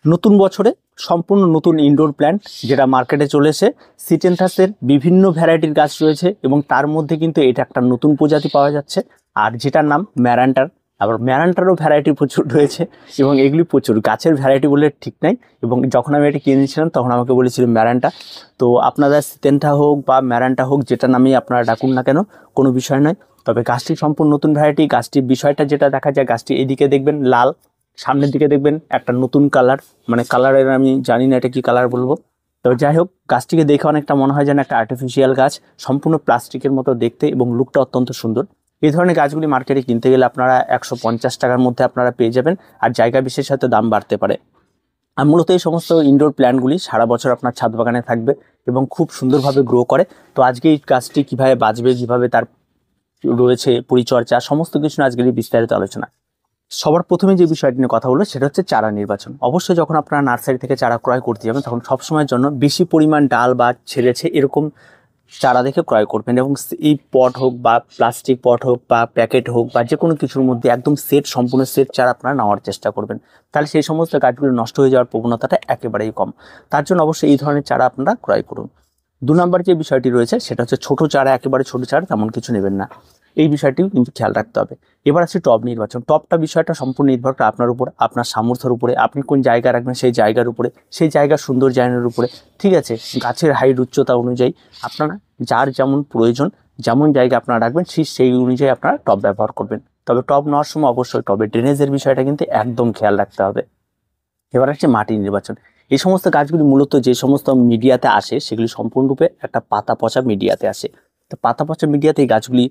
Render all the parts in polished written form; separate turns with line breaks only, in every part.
নতুন বছরে সম্পূর্ণ নতুন ইনডোর প্ল্যান্ট যেটা মার্কেটে চলে এসে সিটেনথাসের বিভিন্ন ভ্যারাইটির গাছ রয়েছে এবং তার মধ্যে কিন্তু এটা একটা নতুন প্রজাতি পাওয়া যাচ্ছে আর যেটার নাম ম্যারান্টার। আবার ম্যারান্টারও ভ্যারাইটি প্রচুর রয়েছে এবং এগুলি প্রচুর গাছের ভ্যারাইটি বলে ঠিক নাই। এবং যখন আমি এটা কিনেছিলাম তখন আমাকে বলেছিল ম্যারান্টা। তো আপনারা সিটেনথা হোক বা ম্যারান্টা হোক যেটা নামেই আপনারা ডাকুন না কেন কোনো বিষয় নয়, তবে গাছটি সম্পূর্ণ নতুন ভ্যারাইটি। গাছটির বিষয়টা যেটা দেখা যায়, গাছটি এদিকে দেখবেন লাল, সামনের দিকে দেখবেন একটা নতুন কালার, মানে কালারের আমি জানি না এটা কি কালার বলবো। তবে যাই হোক, গাছটিকে দেখে অনেকটা মনে হয় যেন একটা আর্টিফিশিয়াল গাছ, সম্পূর্ণ প্লাস্টিকের মতো দেখতে এবং লুকটা অত্যন্ত সুন্দর। এই ধরনের গাছগুলি মার্কেটে কিনতে গেলে আপনারা 150 টাকার মধ্যে আপনারা পেয়ে যাবেন, আর জায়গা বিশেষ হয়তো দাম বাড়তে পারে। আর মূলত এই সমস্ত ইনডোর প্ল্যান্টগুলি সারা বছর আপনার ছাদ বাগানে থাকবে এবং খুব সুন্দরভাবে গ্রো করে। তো আজকে এই গাছটি কীভাবে বাঁচবে, কীভাবে তার রয়েছে পরিচর্যা, সমস্ত কিছু আজকের এই বিস্তারিত আলোচনা। সবার প্রথমে যে বিষয়টি নিয়ে কথা বলবো সেটা হচ্ছে চারা নির্বাচন। অবশ্যই যখন আপনারা নার্সারি থেকে চারা ক্রয় করতে যাবেন তখন সবসময়ের জন্য বেশি পরিমাণ ডাল বা ছেড়েছে এরকম চারা দেখে ক্রয় করবেন, এবং এই পট হোক বা প্লাস্টিক পট হোক বা প্যাকেট হোক বা যে কোনো কিছুর মধ্যে একদম সম্পূর্ণ সেট চারা আপনারা নেওয়ার চেষ্টা করবেন। তাহলে সেই সমস্ত গাছগুলো নষ্ট হয়ে যাওয়ার প্রবণতাটা একেবারেই কম। তার জন্য অবশ্যই এই ধরনের চারা আপনারা ক্রয় করুন। 2 নম্বর যে বিষয়টি রয়েছে সেটা হচ্ছে ছোট চারা, একেবারে ছোট চারা তেমন কিছু নেবেন না, এই বিষয়টিও কিন্তু খেয়াল রাখতে হবে। এবার আছে টব নির্বাচন। টবটা বিষয়টা সম্পূর্ণ নির্ভর করে আপনার উপর, আপনার সামর্থ্যের উপরে, আপনি কোন জায়গা রাখবেন সেই জায়গার উপরে, সেই জায়গার সৌন্দর্যায়নের উপরে, ঠিক আছে, গাছের হাইট উচ্চতা অনুযায়ী আপনারা যার যেমন প্রয়োজন, যেমন জায়গা আপনারা রাখবেন সেই অনুযায়ী আপনারা টব ব্যবহার করবেন। তবে টব নেওয়ার সময় অবশ্যই টবের ড্রেনেজের বিষয়টা কিন্তু একদম খেয়াল রাখতে হবে। এবার আছে মাটি নির্বাচন। এই সমস্ত গাছগুলি মূলত যে সমস্ত মিডিয়াতে আসে সেগুলি সম্পূর্ণরূপে একটা পাতা পচা মিডিয়াতে আসে। তো পাতা পচা মিডিয়াতে এই গাছগুলি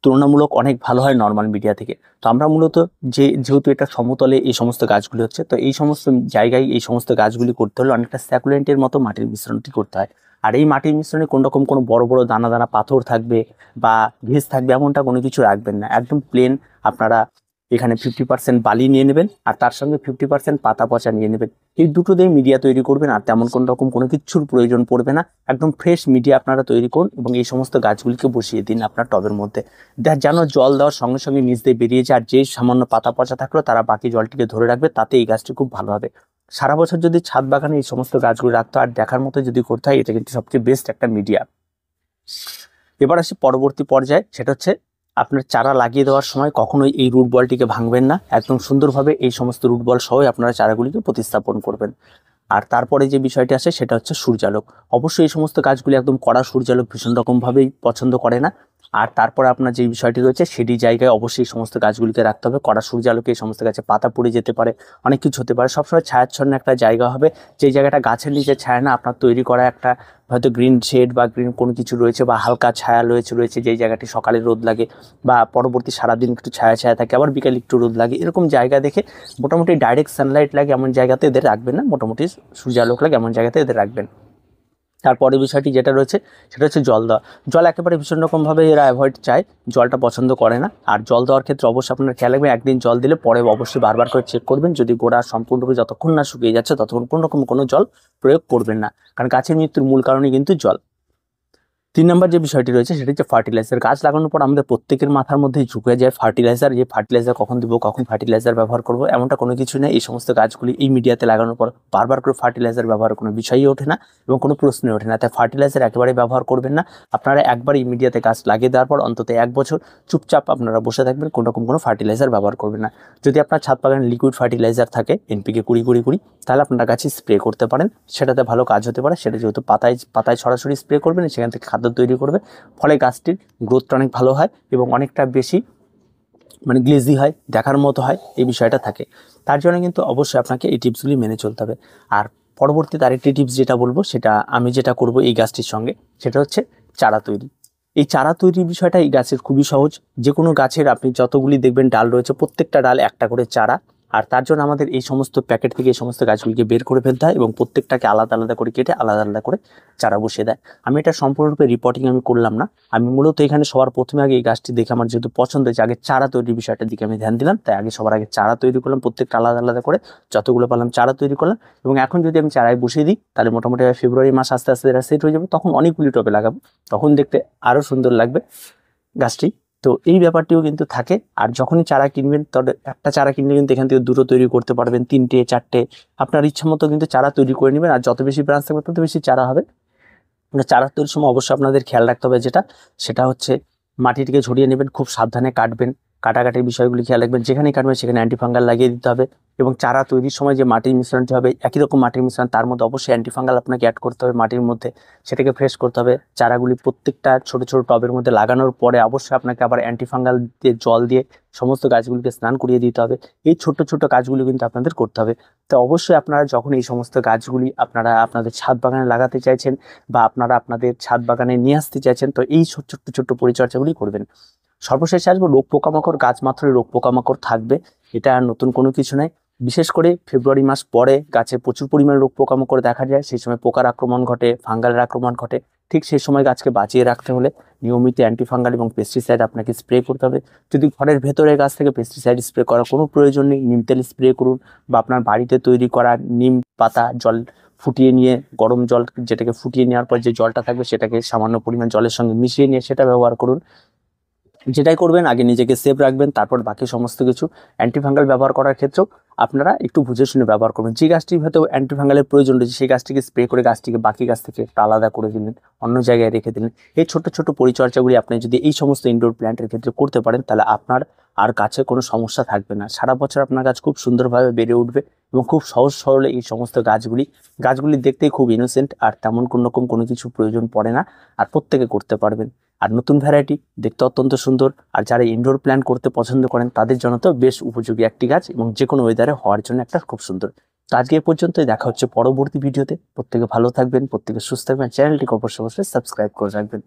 তুলনামূলক অনেক ভালো হয় নর্মাল মিডিয়া থেকে। তো আমরা মূলত যেহেতু এটা সমতলে এই সমস্ত গাছগুলি হচ্ছে, তো এই সমস্ত জায়গায় এই সমস্ত গাছগুলি করতে হলে অনেকটা স্যাকুলেন্টের মতো মাটির মিশ্রণটি করতে হয়। আর এই মাটির মিশ্রণে কোনো রকম কোনো বড় বড় দানা দানা পাথর থাকবে বা ঘেস থাকবে এমনটা কোনো কিছু রাখবেন না। একদম প্লেন আপনারা এখানে 50% বালি নিয়ে নেবেন আর তার সঙ্গে 50% পাতা পচা নিয়ে নেবেন। এই দুটো দিয়ে মিডিয়া তৈরি করবেন আর তেমন কোনো রকম কোনো কিছুর প্রয়োজন পড়বে না। একদম ফ্রেশ মিডিয়া আপনারা তৈরি করুন এবং এই সমস্ত গাছগুলিকে বসিয়ে দিন আপনার টবের মধ্যে। যেন জল দেওয়ার সঙ্গে সঙ্গে নিচ দিয়ে বেরিয়ে যায়, আর যেই সামান্য পাতা পচা থাকলো তারা বাকি জলটিকে ধরে রাখবে, তাতে এই গাছটি খুব ভালো হবে। সারা বছর যদি ছাদ বাগানে এই সমস্ত গাছগুলি রাখতে আর দেখার মতো যদি করতে হয়, এটা কিন্তু সবচেয়ে বেস্ট একটা মিডিয়া। এবার আসি পরবর্তী পর্যায়ে, সেটা হচ্ছে আপনার চারা লাগিয়ে দেওয়ার সময় কখনোই এই রুট বলটিকে ভাঙবেন না। একদম সুন্দরভাবে এই সমস্ত রুট বল সহ আপনারা চারাগুলিকে প্রতিস্থাপন করবেন। আর তারপরে যে বিষয়টি আসে সেটা হচ্ছে সূর্যালোক। অবশ্যই এই সমস্ত গাছগুলি একদম কড়া সূর্যালোক ভীষণ রকমভাবেই পছন্দ করে না। আর তারপরে আপনার যে বিষয়টি রয়েছে সেটি জায়গায় অবশ্যই সমস্ত গাছগুলিকে রাখতে হবে। কড়া সূর্যালোকে এই সমস্ত গাছে পাতা পড়ে যেতে পারে, অনেক কিছু হতে পারে। সবসময় ছায়াচ্ছন্ন একটা জায়গা হবে, যে জায়গাটা গাছের নিচে ছায়া না, আপনার তৈরি করা একটা হয়তো গ্রিন শেড বা গ্রিন কোনো কিছু রয়েছে বা হালকা ছায়া রয়েছে যেই জায়গাটি সকালে রোদ লাগে বা পরবর্তী সারাদিন একটু ছায়া ছায়া থাকে, আবার বিকালে একটু রোদ লাগে, এরকম জায়গা দেখে মোটামুটি ডাইরেক্ট সানলাইট লাগে এমন জায়গাতে এদের রাখবেন না, মোটামুটি সূর্যালোক লাগে এমন জায়গাতে এদের রাখবেন। তারপরে বিষয়টি যেটা রয়েছে সেটা হচ্ছে জল দেওয়া। জল একেবারে ভীষণ রকমভাবে এরা অ্যাভয়েড চায়, জলটা পছন্দ করে না। আর জল দেওয়ার ক্ষেত্রে অবশ্যই আপনার খেয়াল রাখবেন, একদিন জল দিলে পরে অবশ্যই বারবার করে চেক করবেন, যদি গোড়া সম্পূর্ণরূপে যতক্ষণ না শুকিয়ে যাচ্ছে ততক্ষণ কোনো রকম কোনো জল প্রয়োগ করবেন না, কারণ গাছের মৃত্যুর মূল কারণই কিন্তু জল। 3 নম্বর যে বিষয়টি রয়েছে সেটা হচ্ছে ফার্টিলাইজার। গাছ লাগানোর পর আমাদের প্রত্যেকের মাথার মধ্যে ঝুঁকে যায় ফার্টিলাইজার, যে ফার্টিলাইজার কখন দিব, কখন ফার্টিলাইজার ব্যবহার করব, এমনটা কোনো কিছু নেই। এই সমস্ত গাছগুলি এই মিডিয়াতে লাগানোর পর বারবার করে ফার্টিলাইজার ব্যবহারের কোনো বিষয়ই ওঠে না এবং কোনো প্রশ্নই ওঠে না। তাই ফার্টিলাইজার একেবারে ব্যবহার করবেন না। আপনারা একবার এই মিডিয়াতে গাছ লাগিয়ে দেওয়ার পর অন্তত 1 বছর চুপচাপ আপনারা বসে থাকবেন, কোনো রকম কোনো ফার্টিলাইজার ব্যবহার করবেন না। যদি আপনার ছাদ বাগানে লিকুইড ফার্টিলাইজার থাকে NPK 20-20-20, তাহলে আপনার গাছে স্প্রে করতে পারেন, সেটাতে ভালো কাজ হতে পারে। সেটা যেহেতু পাতায় সরাসরি স্প্রে করবেন, সেখান থেকে খাদ্য তৈরি করবে, ফলে গাছটির গ্রোথটা অনেক ভালো হয় এবং অনেকটা বেশি মানে গ্লেজি হয়, দেখার মতো হয়, এই বিষয়টা থাকে। তার জন্য কিন্তু অবশ্যই আপনাকে এই টিপসগুলি মেনে চলতে হবে। আর পরবর্তীতে আরেকটি টিপস যেটা বলবো, সেটা আমি যেটা করব এই গাছটির সঙ্গে, সেটা হচ্ছে চারা তৈরি। এই চারা তৈরির বিষয়টা এই গাছের খুবই সহজ। যে কোনো গাছের আপনি যতগুলি দেখবেন ডাল রয়েছে, প্রত্যেকটা ডাল একটা করে চারা। আর তার জন্য আমাদের এই সমস্ত প্যাকেট থেকে এই সমস্ত গাছগুলিকে বের করে ফেলতে হয় এবং প্রত্যেকটাকে আলাদা আলাদা করে কেটে আলাদা আলাদা করে চারা বসিয়ে দেয়। আমি এটা সম্পূর্ণরূপে রিপোর্টিং আমি করলাম না, আমি মূলত এখানে সবার প্রথমে আগে এই গাছটি দেখে আমার যেহেতু পছন্দ হয়েছে, আগে চারা তৈরির বিষয়টার দিকে আমি ধ্যান দিলাম। তাই সবার আগে চারা তৈরি করলাম, প্রত্যেকটা আলাদা আলাদা করে যতগুলো পারলাম চারা তৈরি করলাম। এবং এখন যদি আমি চারায় বসিয়ে দিই তাহলে মোটামুটি ফেব্রুয়ারি মাস আস্তে আস্তে এরা সেট হয়ে যাবে, তখন অনেকগুলি টবে লাগাবো, তখন দেখতে আরও সুন্দর লাগবে গাছটি। তো এই ব্যাপারটিও কিন্তু থাকে। আর যখনই চারা কিনবেন, তবে একটা চারা কিনলে কিন্তু এখান থেকে দুটো তৈরি করতে পারবেন, 3টে 4টে, আপনার ইচ্ছা মতো কিন্তু চারা তৈরি করে নেবেন। আর যত বেশি ব্রাঞ্চ থাকবে তত বেশি চারা হবে। চারা তৈরির সময় অবশ্যই আপনাদের খেয়াল রাখতে হবে সেটা হচ্ছে মাটিটিকে ঝরিয়ে নেবেন, খুব সাবধানে কাটবেন, কাটাকাটির বিষয়গুলি খেয়াল রাখবেন। যেখানেই কাটবেন সেখানে অ্যান্টিফাঙ্গাল লাগিয়ে দিতে হবে। এবং চারা তৈরির সময় যে মাটির মিশ্রণটি হবে, একই রকম মাটির মিশ্রণ, তার মধ্যে অবশ্যই অ্যান্টিফাঙ্গাল আপনাকে অ্যাড করতে হবে মাটির মধ্যে, সেটাকে ফ্রেশ করতে হবে। চারাগুলি প্রত্যেকটা ছোট ছোট টবের মধ্যে লাগানোর পরে অবশ্যই আপনাকে আবার অ্যান্টিফাঙ্গাল দিয়ে জল দিয়ে সমস্ত গাছগুলিকে স্নান করিয়ে দিতে হবে। এই ছোট্ট ছোট্ট কাজগুলি কিন্তু আপনাদের করতে হবে। তো অবশ্যই আপনারা যখন এই সমস্ত গাছগুলি আপনারা আপনাদের ছাদ বাগানে লাগাতে চাইছেন বা আপনারা আপনাদের ছাদ বাগানে নিয়ে আসতে চাইছেন, তো এই ছোট্ট ছোট্ট পরিচর্যাগুলি করবেন। সর্বশেষে আসবো রোগ পোকামাকড়। গাছ মাত্রই রোগ পোকামাকড় থাকবে, এটা আর নতুন কোনো কিছু নয়। বিশেষ করে ফেব্রুয়ারি মাস পরে গাছে প্রচুর পরিমাণে রোগ পোকামাকড় দেখা যায়, সেই সময় পোকার আক্রমণ ঘটে, ফাঙ্গালের আক্রমণ ঘটে। ঠিক সেই সময় গাছকে বাঁচিয়ে রাখতে হলে নিয়মিত অ্যান্টিফাঙ্গাল এবং পেস্টিসাইড আপনাকে স্প্রে করতে হবে। যদি ঘরের ভেতরে গাছ থেকে পেস্টিসাইড স্প্রে করার কোনো প্রয়োজন নেই, নিম তেল স্প্রে করুন, বা আপনার বাড়িতে তৈরি করা নিম পাতা জল ফুটিয়ে নিয়ে, গরম জল যেটাকে ফুটিয়ে নেওয়ার পর যে জলটা থাকবে সেটাকে সামান্য পরিমাণ জলের সঙ্গে মিশিয়ে নিয়ে সেটা ব্যবহার করুন। যেটাই করবেন আগে নিজেকে সেফ রাখবেন, তারপর বাকি সমস্ত কিছু। অ্যান্টিফাঙ্গাল ব্যবহার করার ক্ষেত্রেও আপনারা একটু বুঝে শুনে ব্যবহার করবেন। যে গাছটি হয়তো অ্যান্টিফাঙ্গালের প্রয়োজন রয়েছে সেই গাছটিকে স্প্রে করে গাছটিকে বাকি গাছ থেকে একটা আলাদা করে দিলেন, অন্য জায়গায় রেখে দিলেন। এই ছোট ছোট পরিচর্যাগুলি আপনি যদি এই সমস্ত ইনডোর প্ল্যান্টের ক্ষেত্রে করতে পারেন, তাহলে আপনার আর গাছে কোনো সমস্যা থাকবে না। সারা বছর আপনার গাছ খুব সুন্দরভাবে বেড়ে উঠবে এবং খুব সহজ সরলে এই সমস্ত গাছগুলি দেখতেই খুব ইনোসেন্ট, আর তেমন কোনো কিছু প্রয়োজন পড়ে না, আর প্রত্যেকে করতে পারবেন। আর নতুন ভ্যারাইটি, দেখতে অত্যন্ত সুন্দর, আর যারা ইনডোর প্ল্যান করতে পছন্দ করেন তাদের জন্য তো বেশ উপযোগী একটি গাছ, এবং যে কোনো ওয়েদারে হওয়ার জন্য একটা খুব সুন্দর। তো আজকে এ পর্যন্তই, দেখা হচ্ছে পরবর্তী ভিডিওতে। প্রত্যেকে ভালো থাকবেন, প্রত্যেকে সুস্থ থাকবেন, চ্যানেলটিকে অবশ্যই সাবস্ক্রাইব করে রাখবেন।